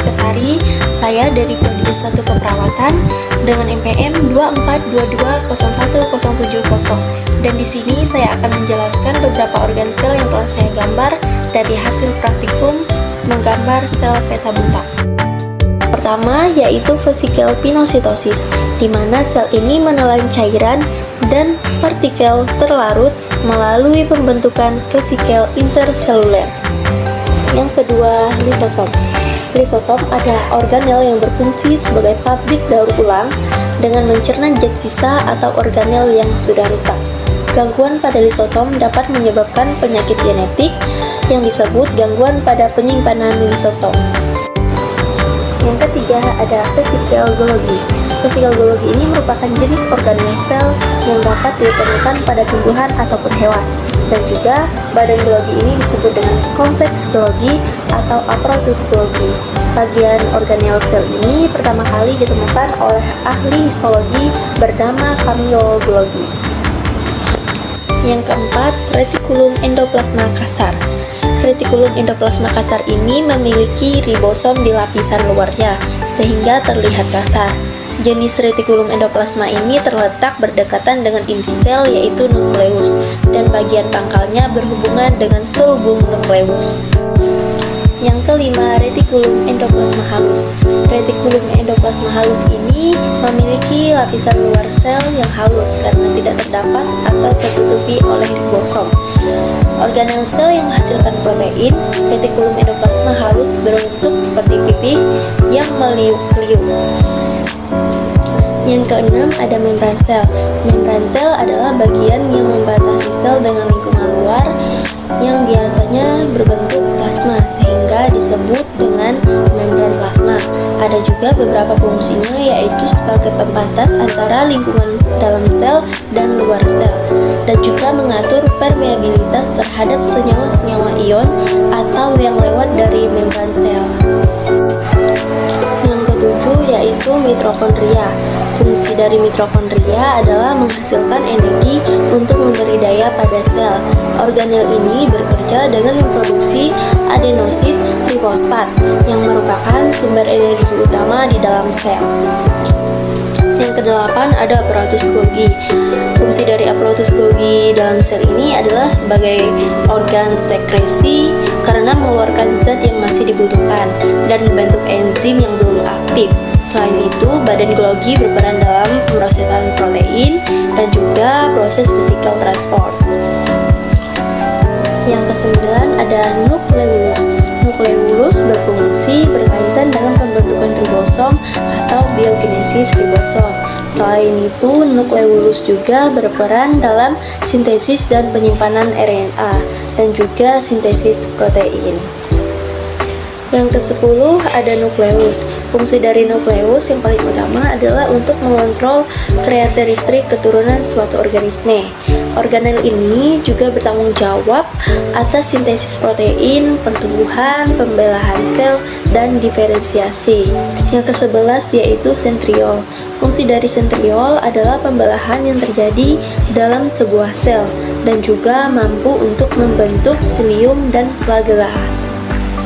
Siskesari. Saya dari Prodi S1 Keperawatan dengan NPM 24220170. Dan di sini saya akan menjelaskan beberapa organ sel yang telah saya gambar dari hasil praktikum menggambar sel peta buta. Pertama yaitu vesikel pinositosis, di mana sel ini menelan cairan dan partikel terlarut melalui pembentukan vesikel interseluler. Yang kedua, lisosom. Lisosom adalah organel yang berfungsi sebagai pabrik daur ulang dengan mencerna zat sisa atau organel yang sudah rusak. Gangguan pada lisosom dapat menyebabkan penyakit genetik yang disebut gangguan pada penyimpanan lisosom. Yang ketiga ada vesikelologi. Vesikelologi ini merupakan jenis organel sel yang dapat ditemukan pada tumbuhan ataupun hewan. Dan juga badan Golgi ini disebut dengan kompleks Golgi atau apparatus Golgi. Bagian organel sel ini pertama kali ditemukan oleh ahli histologi bernama Camillo Golgi. Yang keempat, retikulum endoplasma kasar. Retikulum endoplasma kasar ini memiliki ribosom di lapisan luarnya sehingga terlihat kasar. Jenis retikulum endoplasma ini terletak berdekatan dengan inti sel yaitu nukleus dan bagian pangkalnya berhubungan dengan sulbum nukleus. Yang kelima, retikulum endoplasma halus. Retikulum endoplasma halus ini memiliki lapisan luar sel yang halus karena tidak terdapat atau tertutupi oleh ribosom. Organel sel yang menghasilkan protein, retikulum endoplasma halus berbentuk seperti pipi yang meliuk-liuk. Yang keenam ada membran sel. Membran sel adalah bagian yang membatasi sel dengan lingkungan luar yang biasanya berbentuk plasma sehingga disebut dengan membran plasma. Ada juga beberapa fungsinya yaitu sebagai pembatas antara lingkungan dalam sel dan luar sel dan juga mengatur permeabilitas terhadap senyawa-senyawa ion atau yang lewat dari membran sel. Yang ketujuh yaitu mitokondria. Fungsi dari mitokondria adalah menghasilkan energi untuk memberi daya pada sel. Organel ini bekerja dengan memproduksi adenosit trifosfat yang merupakan sumber energi utama di dalam sel. Yang kedelapan ada apparatus Golgi. Fungsi dari apparatus Golgi dalam sel ini adalah sebagai organ sekresi karena mengeluarkan zat yang masih dibutuhkan dan membentuk enzim yang belum aktif. Selain itu, badan Golgi berperan dalam pemrosesan protein dan juga proses physical transport. Yang kesembilan ada nukleus. Nukleus berfungsi berkaitan dengan pembentukan ribosom atau biogenesis ribosom. Selain itu, nukleus juga berperan dalam sintesis dan penyimpanan RNA dan juga sintesis protein. Yang ke-10 ada nukleus. Fungsi dari nukleus yang paling utama adalah untuk mengontrol karakteristik keturunan suatu organisme. Organel ini juga bertanggung jawab atas sintesis protein, pertumbuhan, pembelahan sel, dan diferensiasi. Yang ke-11 yaitu sentriol. Fungsi dari sentriol adalah pembelahan yang terjadi dalam sebuah sel dan juga mampu untuk membentuk silium dan flagella.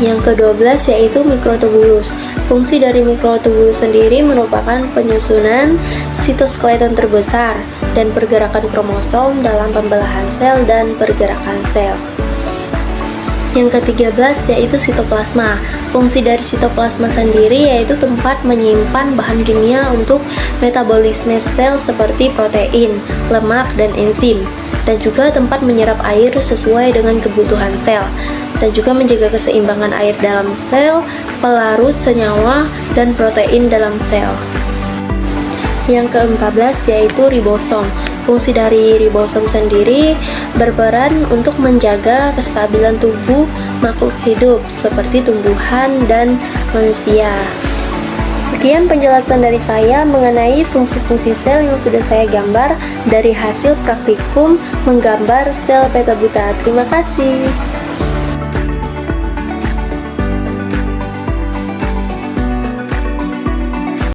Yang ke-12 yaitu mikrotubulus. Fungsi dari mikrotubulus sendiri merupakan penyusunan sitoskeleton terbesar dan pergerakan kromosom dalam pembelahan sel dan pergerakan sel. Yang ke-13 yaitu sitoplasma. Fungsi dari sitoplasma sendiri yaitu tempat menyimpan bahan kimia untuk metabolisme sel seperti protein, lemak, dan enzim, dan juga tempat menyerap air sesuai dengan kebutuhan sel, dan juga menjaga keseimbangan air dalam sel, pelarut senyawa, dan protein dalam sel. Yang ke-14 yaitu ribosom. Fungsi dari ribosom sendiri berperan untuk menjaga kestabilan tubuh makhluk hidup seperti tumbuhan dan manusia. Sekian penjelasan dari saya mengenai fungsi-fungsi sel yang sudah saya gambar dari hasil praktikum menggambar sel peta buta. Terima kasih.